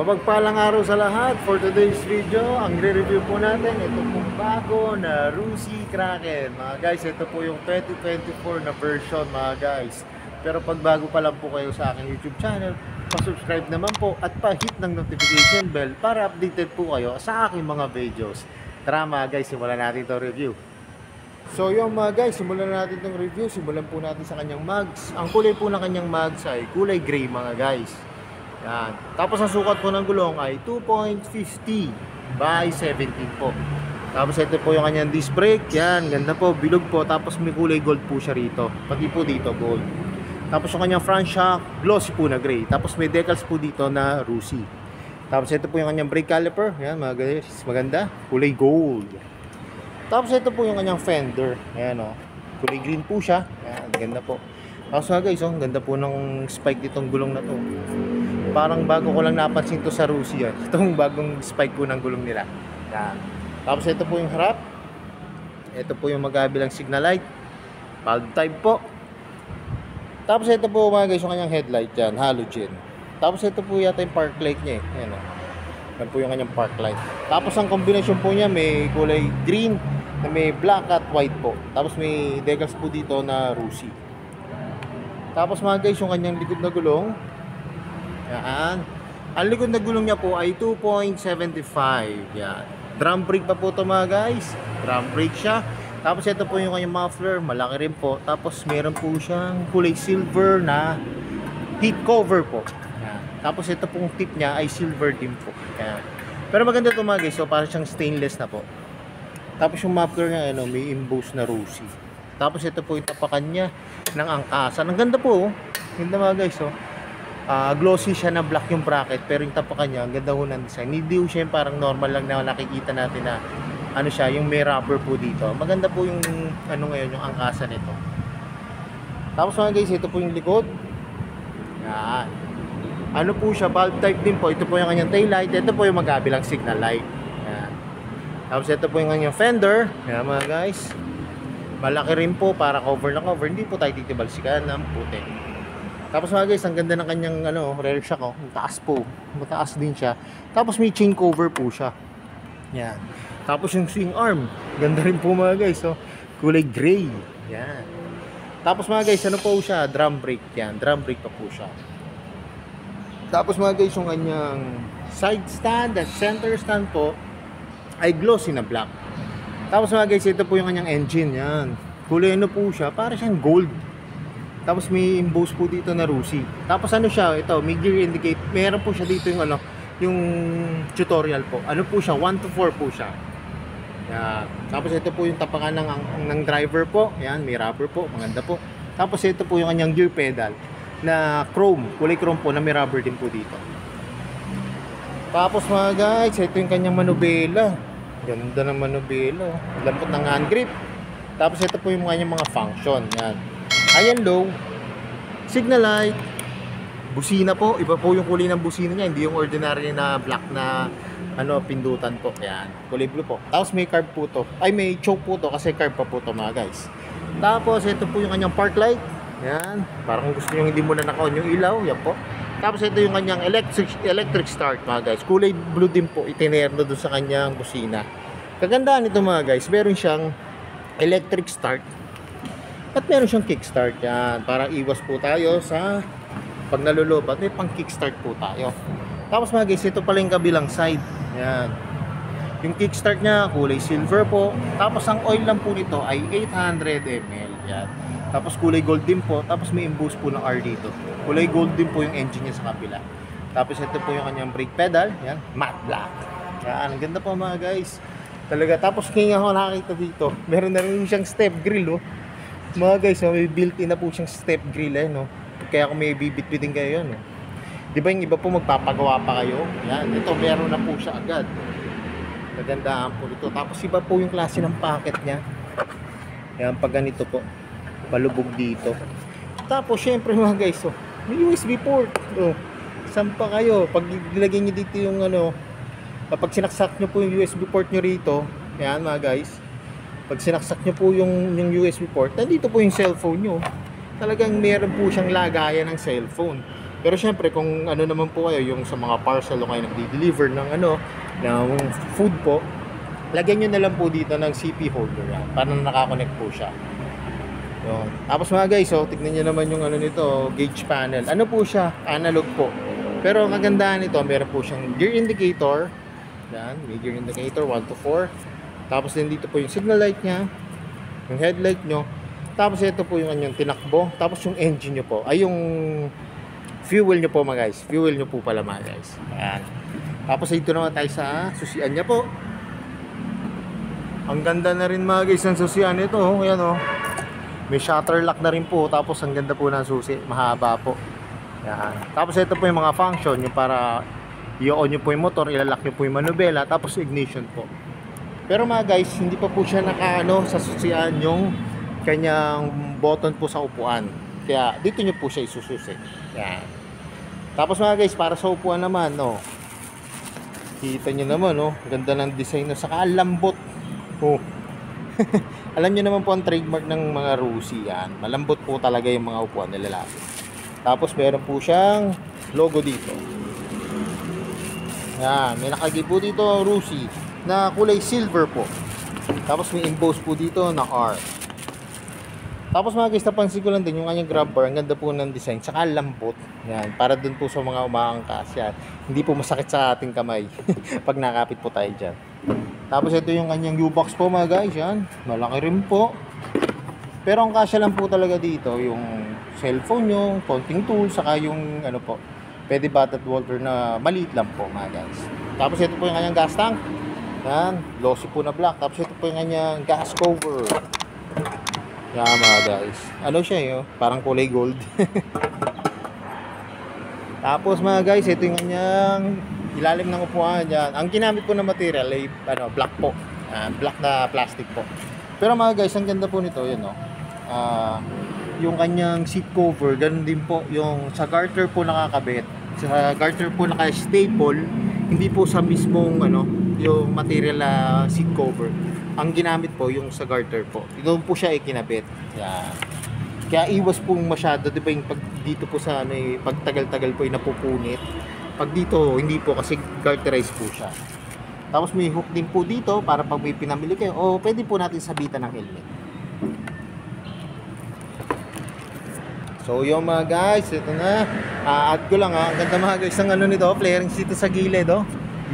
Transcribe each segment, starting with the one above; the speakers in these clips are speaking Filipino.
Mapagpalang araw sa lahat. For today's video, ang re-review po natin, ito pong bago na Rusi Kraken. Mga guys, ito po yung 2024 na version mga guys. Pero pag bago pa lang po kayo sa aking YouTube channel, pa-subscribe naman po at pa-hit ng notification bell para updated po kayo sa aking mga videos. Tara mga guys, simulan natin itong review. So yung mga guys, simulan natin itong review. Simulan po natin sa kanyang mags. Ang kulay po ng kanyang mags ay kulay gray mga guys. Yan. Tapos ang sukat po ng gulong ay 2.50 by 17 po. Tapos ito po yung kanyang disc brake. Yan, ganda po, bilog po. Tapos may kulay gold po siya rito. Pati po dito gold. Tapos yung kanyang front shock, glossy po na gray. Tapos may decals po dito na Rusi. Tapos ito po yung kanyang brake caliper. Yan, mga guys, maganda. Kulay gold. Tapos ito po yung kanyang fender. Ayan o. Kulay green po siya. Yan, ganda po. Tapos mga guys, ang ganda po ng spike ditong gulong na to. Parang bago ko lang napansin to sa Rusi yan. Itong bagong spike po ng gulong nila. Yan. Tapos ito po yung harap. Ito po yung magkabilang signal light. Valve type po. Tapos ito po mga guys yung kanyang headlight yan. Halogen. Tapos ito po yata yung park light niya eh. Yan o. Yan po yung kanyang park light. Tapos ang combination po niya may kulay green na may black at white po. Tapos may decals po dito na Rusi. Tapos mga guys yung kanyang likod na gulong. Yan. Ang likod na gulong niya po ay 2.75. Yan. Drum brake pa po ito mga guys. Drum brake siya. Tapos ito po yung kanyang muffler. Malaki rin po. Tapos meron po siyang kulay silver na heat cover po. Yan. Tapos ito pong tip niya ay silver din po. Yan. Pero maganda ito mga guys. So parang siyang stainless na po. Tapos yung muffler niya ano, may emboss na Rusi. Tapos ito po yung tapakan niya ng angkasan. Ang ganda po. Ganda mga guys. So glossy siya na black yung bracket, pero yung tapakan niya, ang ganda ho ng design. Hindi ho siya yung parang normal lang na nakikita natin na ano siya, yung may rubber po dito. Maganda po yung ano ngayon, yung angkasan nito. Tapos mga guys, ito po yung likod. Yan. Ano po siya, valve type din po. Ito po yung kanyang tail light. Ito po yung magkabilang signal light. Yan. Tapos ito po yung kanyang fender. Yan mga guys. Malaki rin po para cover na cover. Hindi po tayo titibalsikan ng puti. Tapos mga guys, ang ganda ng kanyang ano, rear shock oh. Mataas po. Mataas din siya. Tapos may chain cover po siya. Yan. Tapos yung swing arm, ganda rin po mga guys oh. Kulay gray. Yan. Tapos mga guys, ano po siya? Drum brake yan. Drum brake pa po siya. Tapos mga guys, yung kanyang side stand at center stand po ay glossy na black. Tapos mga guys, ito po yung kanyang engine. Yan. Kulay ano po siya? Para siyang gold. Tapos may emboss po dito na Rusi. Tapos ano siya, ito, may gear indicate. Meron po siya dito yung ano, yung tutorial po. Ano po siya, 1 to 4 po siya. Yan. Tapos ito po yung tapakan ng driver po. Yan, may rubber po, maganda po. Tapos ito po yung kanyang gear pedal na chrome, kulay chrome po na may rubber din po dito. Tapos mga guys, ito yung kanyang manubela. Ganda ng manubela. Lambot ng hand grip. Tapos ito po yung kanyang mga function. Yan. Ayan low, signal light, busina po, iba po yung kulay ng busina niya, hindi yung ordinary na black na ano, pindutan po. Ayan, kulay blue po. Tapos may carb po to, ay may choke po to kasi carb pa po to mga guys. Tapos ito po yung kanyang park light. Ayan, parang gusto nyo hindi mo na naka-on yung ilaw, yan po. Tapos ito yung kanyang electric start mga guys, kulay blue din po, itinerno doon sa kanyang busina. Kagandaan ito mga guys, meron siyang electric start. At meron siyang kickstart yan. Para iwas po tayo sa pag nalulubat, may pang kickstart po tayo. Tapos mga guys, ito pala yung kabilang side. Yan. Yung kickstart niya, kulay silver po. Tapos ang oil lang po nito ay 800 ml. Yan. Tapos kulay gold din po. Tapos may emboss po ng R dito. Kulay gold din po yung engine niya sa kabila. Tapos ito po yung kanyang brake pedal. Yan. Matte black. Yan. Ang ganda po mga guys. Talaga. Tapos kaya ako nakakita dito. Meron na rin siyang step grill oh. Mga guys, may built-in na po siyang step grill eh, no? Kaya kung may bibit-bitin kayo yan, no? Di ba yung iba po magpapagawa pa kayo? Yan, ito meron na po siya agad. Magandaan po ito. Tapos iba po yung klase ng packet niya. Yan, pag ganito po. Palubog dito. Tapos syempre mga guys, oh, may USB port. Oh, saan pa kayo? Pag nilagay nyo dito yung ano, kapag sinaksak nyo po yung USB port nyo rito, yan mga guys, pag sinaksak nyo po yung USB port, nandito po yung cellphone nyo. Talagang meron po siyang lagayan ng cellphone. Pero syempre kung ano naman po kayo, yung sa mga parcel o kayo nagdi-deliver ng ng food po, lagyan nyo na lang po dito ng CP holder yan, para nakakonect po siya. Yun. Tapos mga guys, so tignan nyo naman yung nito, gauge panel. Ano po siya? Analog po. Pero ang kagandahan nito, meron po siyang gear indicator. Yan, may gear indicator 1 to 4. Tapos din dito po yung signal light niya, yung headlight nyo. Tapos ito po yung kanyang tinakbo. Tapos yung engine nyo po, ay yung fuel nyo po mga guys. Fuel nyo po pala mga guys. Ayan. Tapos dito naman tayo sa susian niya po. Ang ganda na rin mga guys ng susian nito. Ayan o. May shutter lock na rin po. Tapos ang ganda po ng susi. Mahaba po. Ayan. Tapos ito po yung mga function. Yung para i-on nyo po yung motor. Ilalak nyo po yung manubela. Tapos ignition po. Pero mga guys, hindi pa po siya sa susian yung kanyang button po sa upuan. Kaya dito nyo po siya isususi. Yan. Tapos mga guys, para sa upuan naman, kita nyo naman, ganda ng design na saka lambot. Alam nyo naman po ang trademark ng mga Rusi yan. Malambot po talaga yung mga upuan na lalaki. Tapos meron po siyang logo dito. Yan, may nakagay po dito Rusi na kulay silver po. Tapos may emboss po dito na R. Tapos mga guys, napansin ko lang din yung kanyang grab bar. Ang ganda po ng design. Saka lambot. Yan. Para dun po sa mga umaangkas. Yan. Hindi po masakit sa ating kamay. Pag nakapit po tayo dyan. Tapos ito yung kanyang U-box po mga guys. Yan. Malaki rin po. Pero ang kasya lang po talaga dito, yung cellphone nyo, counting tool, saka yung pwede bat at Walter na maliit lang po mga guys. Tapos ito po yung kanyang gas tank. Yan. Glossy po na black. Tapos ito po yung kanyang gas cover. Yan mga guys. Ano siya parang kulay gold. Tapos mga guys, ito yung kanyang ilalim ng upuan dyan. Ang ginamit po na material ay black po. Black na plastic po. Pero mga guys, ang ganda po nito, yung kanyang seat cover, ganun din po. Yung sa garter po nakakabit. Sa garter po naka-staple, hindi po sa mismong yung material na seat cover. Ang ginamit po yung sa garter po. Doon po siya ikinabit. Yan. Kaya iwas pong masyado, 'di ba, yung pag dito po sa pag tagal-tagal po ay napupunit. Pag dito, hindi po kasi garterized po siya. Tapos may hook din po dito para pag may pinamili kayo o pwede po natin sabitan ng helmet. So yung mga guys, ito na. Add ko lang Ang ganda mga guys ng nito, flarings dito sa gilid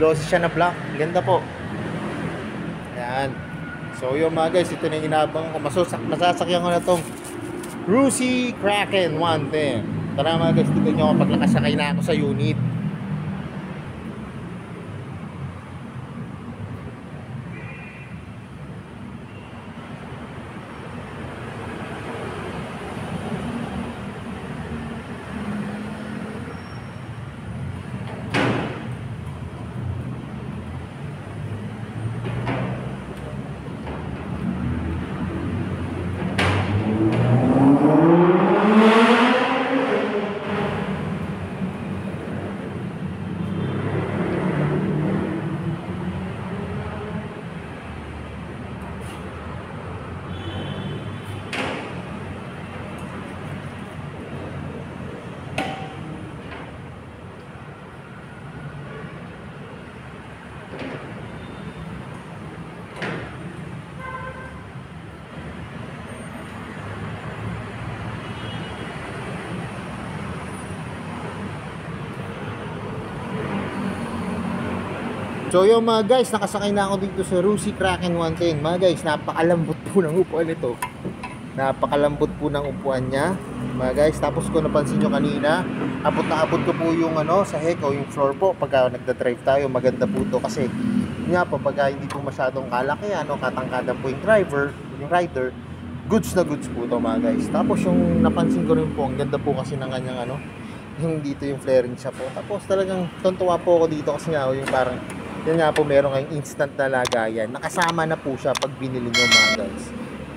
Glossy siya na black. Ganda po. Yan. So yung mga guys, ito na yung inabang ko. Masasakyan ko na tong Rusi Kraken 110. Tara mga guys, tignan nyo kapag nakasakay na ako sa unit. So yung mga guys, nakasakay na ako dito sa Rusi Kraken 110. Mga guys, napakalambot po ng upuan nito. Napakalambot po ng upuan niya. Mga guys, tapos ko napansin nyo kanina, abot na abot ko po yung sa heck o yung floor po. Pagka nagda-drive tayo, maganda po to kasi nga po, pagka hindi po masyadong kalaki, katangkada po yung driver, yung rider, goods na goods po to mga guys. Tapos yung napansin ko rin po, ang ganda po kasi ng kanyang yung dito yung flaring siya po. Tapos talagang tuntua po ako dito kasi nga yung parang yan nga po, meron kayong instant na lagayan. Nakasama na po siya pag binili nyo mga guys.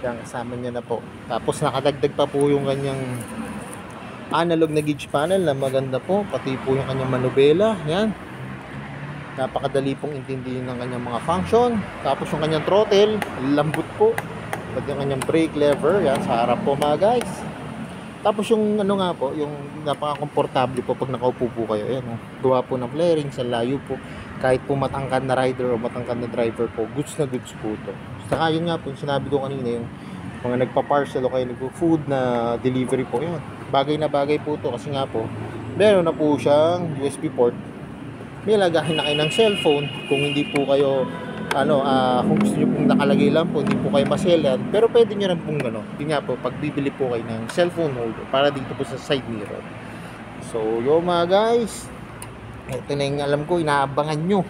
Yan, kasama niya na po. Tapos nakadagdag pa po yung kanyang analog na gauge panel na maganda po. Pati po yung kanyang manubela. Yan. Napakadali pong intindihin ng kanyang mga function. Tapos yung kanyang throttle, lambot po. Pati yung kanyang brake lever. Yan, sa harap po mga guys. Tapos yung ano nga po, yung napaka-komportable po pag nakaupo po kayo. Ayan, oh. Gawa po ng flaring sa layo po. Kahit po matangkad na rider o matangkad na driver po, goods na goods po ito. Saka yun nga po, yung sinabi ko kanina, yung mga nagpa-parcel o kaya nagpo-food na delivery po. Yan. Bagay na bagay po ito kasi nga po, meron na po siyang USB port. May lagahin na kayo ng cellphone kung hindi po kayo kung gusto nyo pong nakalagay lang po, hindi po kayo maselan, pero pwede nyo rin pong yun nga po, pagbibili po kayo ng cellphone holder para dito po sa side mirror. So yun mga guys, ito na yung alam ko, inaabangan nyo.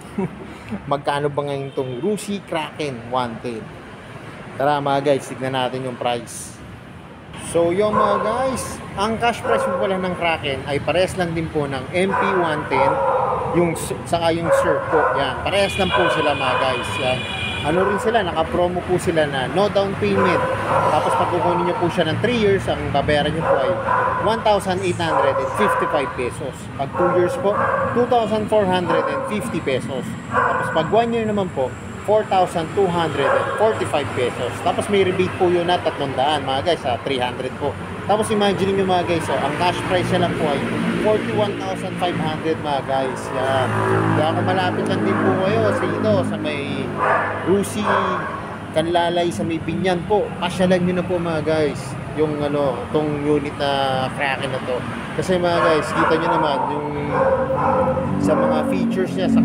Magkano ba ngayon itong Rusi Kraken 110? Tara mga guys, tignan natin yung price. So yun mga guys, ang cash price po pala ng Kraken ay parehas lang din po ng MP110 yung saka yung Surf po. Yan, parehas lang po sila mga guys. Yan. Ano rin sila, naka-promo po sila na no down payment. Tapos pag kukunin niyo po siya ng 3 years, ang babayaran niyo po ay 1,855 pesos. Pag 2 years po, 2,450 pesos. Tapos pag 1 year naman po, 4,245 pesos. Tapos may rebate po yun na 300 mga guys, 300 po. Tapos imagine niyo mga guys, ang cash price niya lang po ay 41,500 mga guys. Yan. Kaya kung malapit lang din po kayo sa may Rusi Kanlalay sa may Binyan po, pasyalan nyo na po mga guys yung tong unit na Kraken na to. Kasi mga guys, kita nyo naman yung sa mga features niya, sa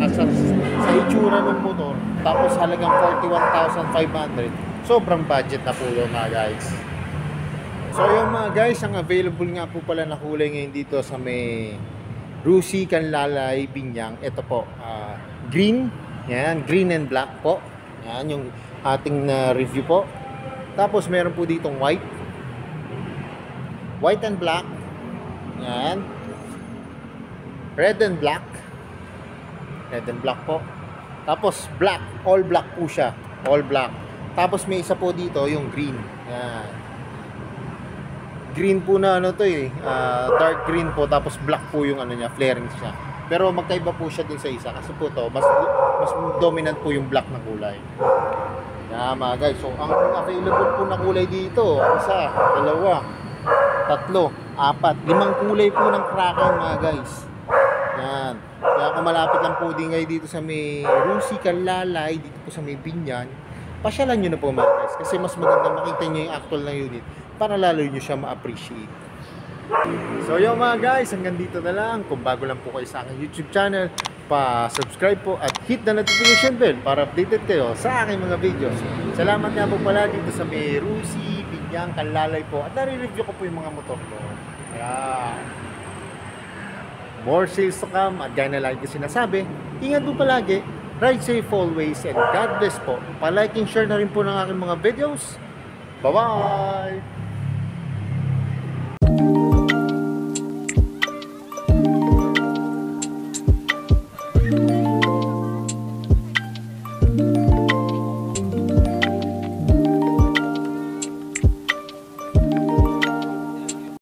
itsura ng motor, tapos halagang 41,500, sobrang budget na po yun mga guys. So yung mga guys, ang available nga po pala na kulay ngayon dito sa may Rusi Kanlalay Binyang, ito po, green, yan, green and black po, yan yung ating review po. Tapos meron po ditong white and black, yan, red and black po. Tapos black, all black po siya, all black. Tapos may isa po dito yung green, yan. Green po na dark green po, tapos black po yung niya, flaring siya. Pero magkaiba po siya dun sa isa kasi po to mas dominant po yung black na kulay. Yan mga guys. So ang available po na kulay dito, 1, 2, 3, 4, 5 kulay po ng Kraken mga guys. Yan. Kaya kung malapit lang po din kayo dito sa may Rusi Kanlalay, dito po sa may Binyan, pasyalan nyo na po mga guys. Kasi mas maganda makita nyo yung actual na unit para lalo nyo siya ma-appreciate. So yun mga guys, hanggang dito na lang. Kung bago lang po kayo sa aking YouTube channel, pa-subscribe po at hit the notification bell para updated kayo sa aking mga videos. Salamat nga po pala dito sa may Rusi, Binyang, Kanlalay po. At nare-review ko po yung mga motor ko. Ayan. More sales to come. At gaya na lagi ko sinasabi, ingat po palagi, ride safe always, and God bless po. Pa-like and share na rin po ng aking mga videos. Bye-bye!